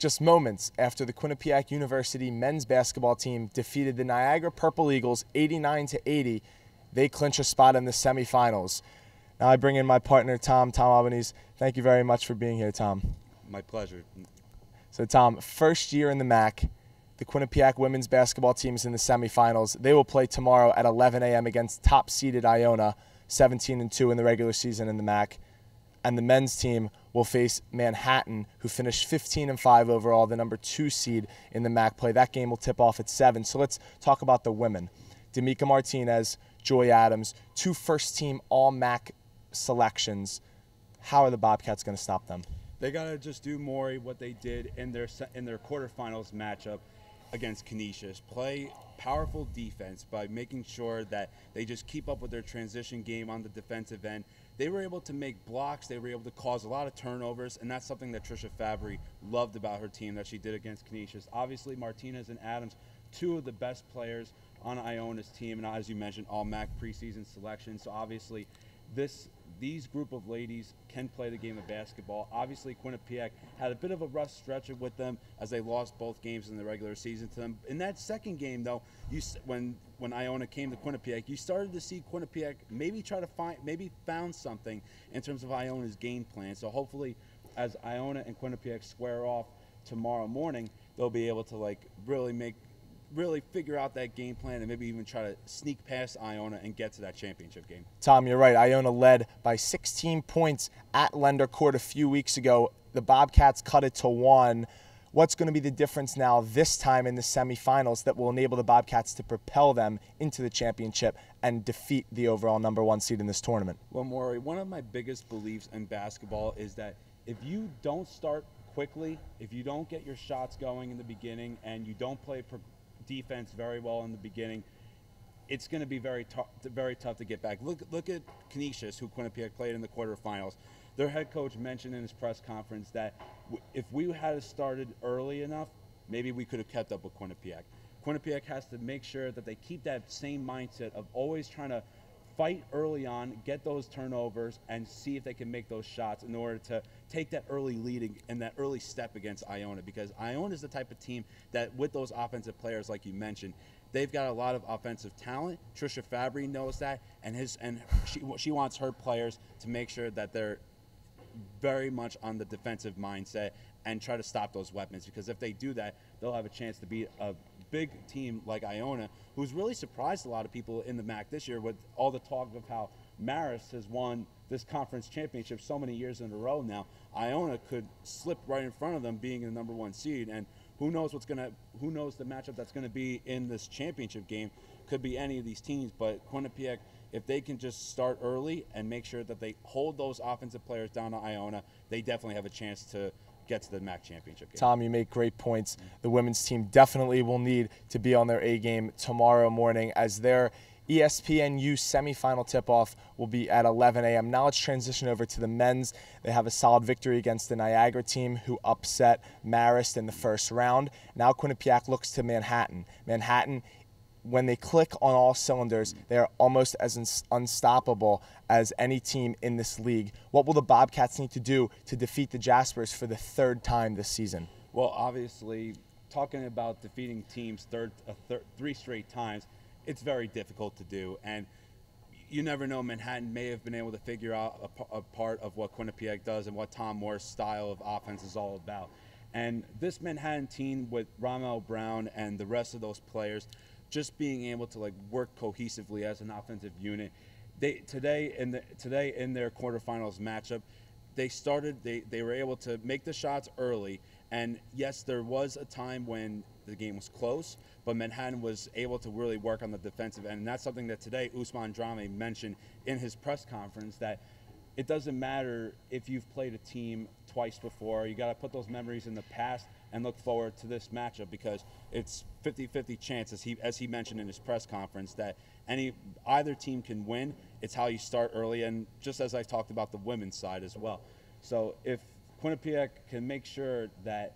Just moments after the Quinnipiac University men's basketball team defeated the Niagara Purple Eagles 89-80, they clinch a spot in the semifinals. Now I bring in my partner, Tom Albanese. Thank you very much for being here, Tom. My pleasure. So, Tom, first year in the MAAC, the Quinnipiac women's basketball team is in the semifinals. They will play tomorrow at 11 a.m. against top-seeded Iona, 17-2 in the regular season in the MAAC. And the men's team will face Manhattan, who finished 15-5 overall, the number 2 seed in the MAAC play. That game will tip off at 7. So let's talk about the women. D'Amica Martinez, Joy Adams, 2 first-team All-MAAC selections. How are the Bobcats going to stop them? They got to just do more what they did in their quarterfinals matchup against Canisius. Play powerful defense by making sure that they just keep up with their transition game on the defensive end. They were able to make blocks. They were able to cause a lot of turnovers, and that's something that Trisha Fabry loved about her team that she did against Canisius. Obviously, Martinez and Adams, 2 of the best players on Iona's team, and as you mentioned, all MAAC preseason selection. So obviously, these group of ladies can play the game of basketball. Obviously, Quinnipiac had a bit of a rough stretch with them as they lost both games in the regular season to them. In that second game, though, when Iona came to Quinnipiac, you started to see Quinnipiac maybe found something in terms of Iona's game plan. So hopefully, as Iona and Quinnipiac square off tomorrow morning, they'll be able to really figure out that game plan and maybe even try to sneak past Iona and get to that championship game. Tom, you're right. Iona led by 16 points at Lender Court a few weeks ago. The Bobcats cut it to 1. What's going to be the difference now this time in the semifinals that will enable the Bobcats to propel them into the championship and defeat the overall number 1 seed in this tournament? Well, Morey, one of my biggest beliefs in basketball is that if you don't start quickly, if you don't get your shots going in the beginning, and you don't play defense very well in the beginning, it's going to be very tough to get back. Look at Canisius, who Quinnipiac played in the quarterfinals. Their head coach mentioned in his press conference that if we had started early enough, maybe we could have kept up with Quinnipiac. Quinnipiac has to make sure that they keep that same mindset of always trying to fight early on, get those turnovers, and see if they can make those shots in order to take that early lead and that early step against Iona, because Iona is the type of team that, with those offensive players like you mentioned, they've got a lot of offensive talent. Trisha Fabry knows that, and she wants her players to make sure that they're very much on the defensive mindset and try to stop those weapons, because if they do that, they'll have a chance to beat a big team like Iona, who's really surprised a lot of people in the MAAC this year with all the talk of how Marist has won this conference championship so many years in a row now. Iona could slip right in front of them being the number 1 seed, and who knows the matchup that's going to be in this championship game. Could be any of these teams, but Quinnipiac, if they can just start early and make sure that they hold those offensive players down to Iona, they definitely have a chance to get to the MAAC championship game. Tom, you make great points. The women's team definitely will need to be on their A game tomorrow morning, as their ESPNU semifinal tip-off will be at 11 a.m. Now let's transition over to the men's. They have a solid victory against the Niagara team, who upset Marist in the first round. Now Quinnipiac looks to Manhattan. Manhattan, when they click on all cylinders, they are almost as unstoppable as any team in this league. What will the Bobcats need to do to defeat the Jaspers for the 3rd time this season? Well, obviously, talking about defeating teams 3 straight times, it's very difficult to do. And you never know, Manhattan may have been able to figure out a part of what Quinnipiac does and what Tom Moore's style of offense is all about. And this Manhattan team with Ramel Brown and the rest of those players just being able to work cohesively as an offensive unit. Today in their quarterfinals matchup, they were able to make the shots early, and yes, there was a time when the game was close, but Manhattan was able to really work on the defensive end, and that's something that today Usman Drame mentioned in his press conference, that it doesn't matter if you've played a team twice before. You got to put those memories in the past and look forward to this matchup, because it's 50-50 chance, as he mentioned in his press conference, that either team can win. It's how you start early, and just as I talked about the women's side as well. So if Quinnipiac can make sure that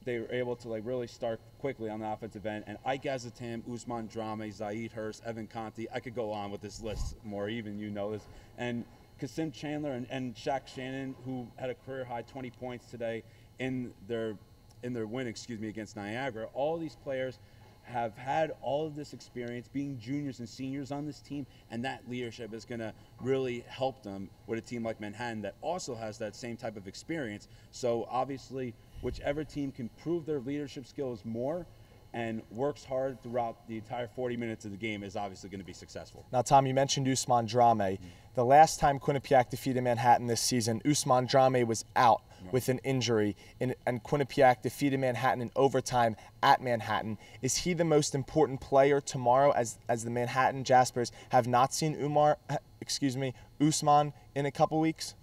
they were able to really start quickly on the offensive end, and Ike Azatam, Usman Drame, Zaid Hurst, Evan Conti, I could go on with this list more, even you know this, and Kasim Chandler and Shaq Shannon, who had a career-high 20 points today in their win, against Niagara. All these players have had all of this experience being juniors and seniors on this team, and that leadership is going to really help them with a team like Manhattan that also has that same type of experience. So obviously, whichever team can prove their leadership skills more and works hard throughout the entire 40 minutes of the game is obviously going to be successful. Now, Tom, you mentioned Ousmane Dramé. The last time Quinnipiac defeated Manhattan this season, Ousmane Dramé was out with an injury, and Quinnipiac defeated Manhattan in overtime at Manhattan. Is he the most important player tomorrow, as the Manhattan Jaspers have not seen Ousmane in a couple weeks?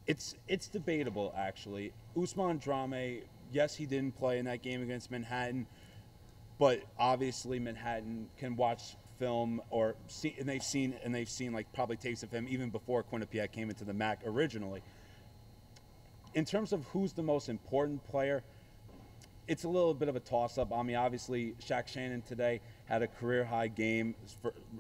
It's debatable, actually. Ousmane Dramé, yes, he didn't play in that game against Manhattan, but obviously Manhattan can watch film or see, and they've seen like probably tapes of him even before Quinnipiac came into the MAAC originally. In terms of who's the most important player, it's a little bit of a toss-up. I mean, obviously, Shaq Shannon today had a career-high game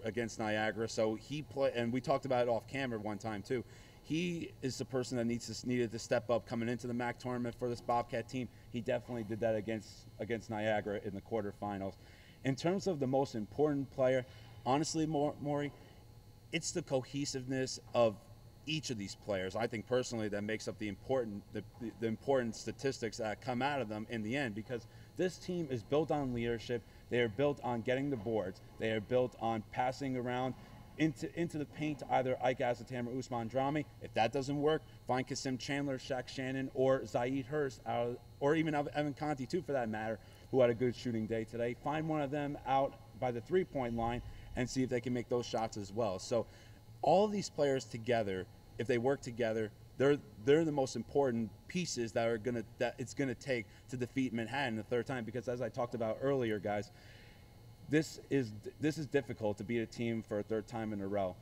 against Niagara, so he played, and we talked about it off camera one time too. He is the person that needed to step up coming into the MAAC tournament for this Bobcat team. He definitely did that against Niagara in the quarterfinals. In terms of the most important player, honestly, Morey, it's the cohesiveness of each of these players. I think personally that makes up the important statistics that come out of them in the end, because this team is built on leadership. They are built on getting the boards. They are built on passing around into the paint to either Ike Azatam or Ousmane Dramé. If that doesn't work, find Kasim Chandler, Shaq Shannon, or Zaid Hurst, or even Evan Conti too, for that matter, who had a good shooting day today. Find one of them out by the three-point line and see if they can make those shots as well. So all of these players together, if they work together, they're the most important pieces that it's gonna take to defeat Manhattan the third time. Because as I talked about earlier, guys, this is difficult to beat a team for a third time in a row.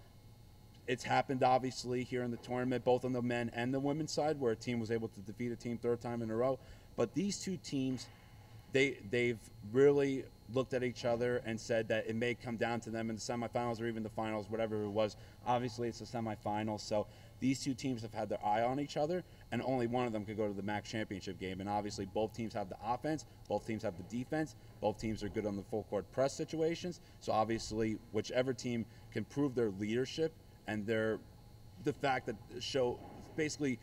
It's happened obviously here in the tournament, both on the men and the women's side, where a team was able to defeat a team third time in a row. But these two teams, they've really looked at each other and said that it may come down to them in the semifinals or even the finals, whatever it was. Obviously, it's the semifinals, so these two teams have had their eye on each other, and only one of them could go to the MAAC championship game. And obviously, both teams have the offense, both teams have the defense, both teams are good on the full court press situations. So obviously, whichever team can prove their leadership and the fact that show basically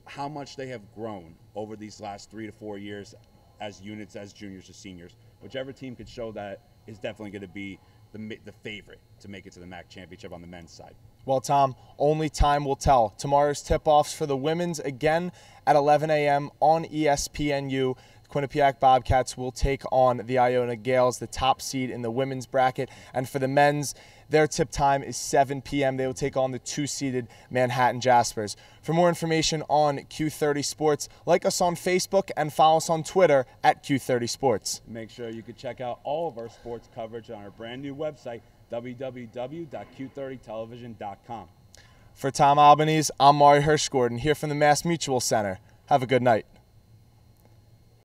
how much they have grown over these last 3 to 4 years as units, as juniors to seniors. Whichever team could show that is definitely going to be the favorite to make it to the MAAC championship on the men's side. Well, Tom, only time will tell. Tomorrow's tip-offs for the women's again at 11 a.m. on ESPNU. Quinnipiac Bobcats will take on the Iona Gales, the top seed in the women's bracket. And for the men's, their tip time is 7 p.m. They will take on the 2-seeded Manhattan Jaspers. For more information on Q30 Sports, like us on Facebook and follow us on Twitter at Q30 Sports. Make sure you can check out all of our sports coverage on our brand new website, www.q30television.com. For Tom Albanese, I'm Morey Hershgordon here from the Mass Mutual Center. Have a good night.